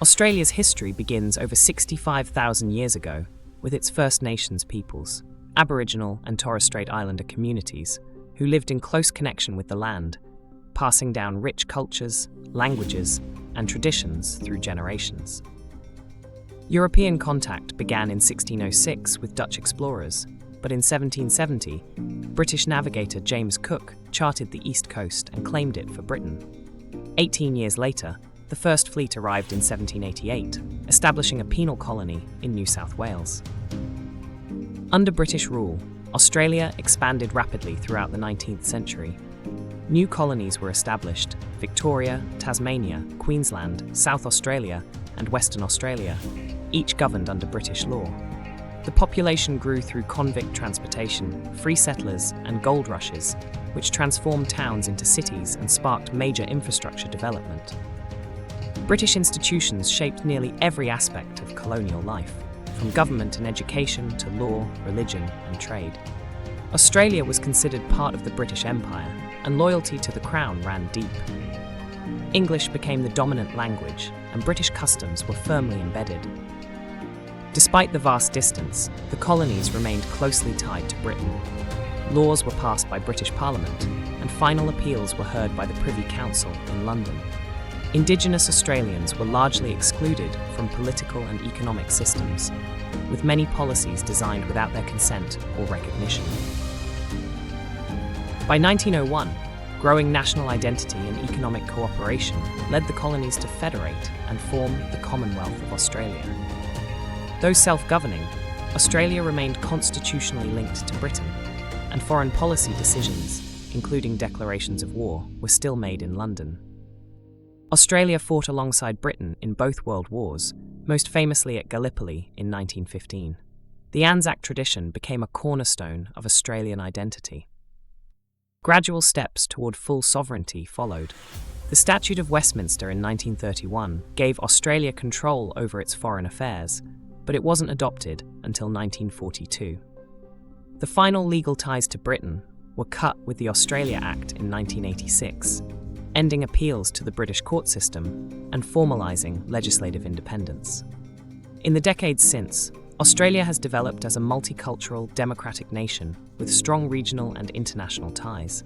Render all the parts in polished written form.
Australia's history begins over 65,000 years ago with its First Nations peoples, Aboriginal and Torres Strait Islander communities, who lived in close connection with the land, passing down rich cultures, languages, and traditions through generations. European contact began in 1606 with Dutch explorers, but in 1770, British navigator James Cook charted the east coast and claimed it for Britain. 18 years later, the first fleet arrived in 1788, establishing a penal colony in New South Wales. Under British rule, Australia expanded rapidly throughout the 19th century. New colonies were established: Victoria, Tasmania, Queensland, South Australia, and Western Australia, each governed under British law. The population grew through convict transportation, free settlers, and gold rushes, which transformed towns into cities and sparked major infrastructure development. British institutions shaped nearly every aspect of colonial life, from government and education to law, religion, and trade. Australia was considered part of the British Empire, and loyalty to the Crown ran deep. English became the dominant language, and British customs were firmly embedded. Despite the vast distance, the colonies remained closely tied to Britain. Laws were passed by British Parliament, and final appeals were heard by the Privy Council in London. Indigenous Australians were largely excluded from political and economic systems, with many policies designed without their consent or recognition. By 1901, growing national identity and economic cooperation led the colonies to federate and form the Commonwealth of Australia. Though self-governing, Australia remained constitutionally linked to Britain, and foreign policy decisions, including declarations of war, were still made in London. Australia fought alongside Britain in both World Wars, most famously at Gallipoli in 1915. The Anzac tradition became a cornerstone of Australian identity. Gradual steps toward full sovereignty followed. The Statute of Westminster in 1931 gave Australia control over its foreign affairs, but it wasn't adopted until 1942. The final legal ties to Britain were cut with the Australia Act in 1986, ending appeals to the British court system and formalising legislative independence. In the decades since, Australia has developed as a multicultural, democratic nation with strong regional and international ties.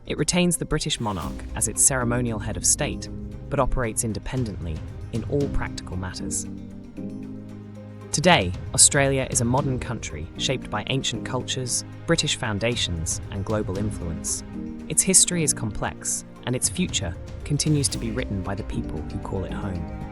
It retains the British monarch as its ceremonial head of state, but operates independently in all practical matters. Today, Australia is a modern country shaped by ancient cultures, British foundations, and global influence. Its history is complex, and its future continues to be written by the people who call it home.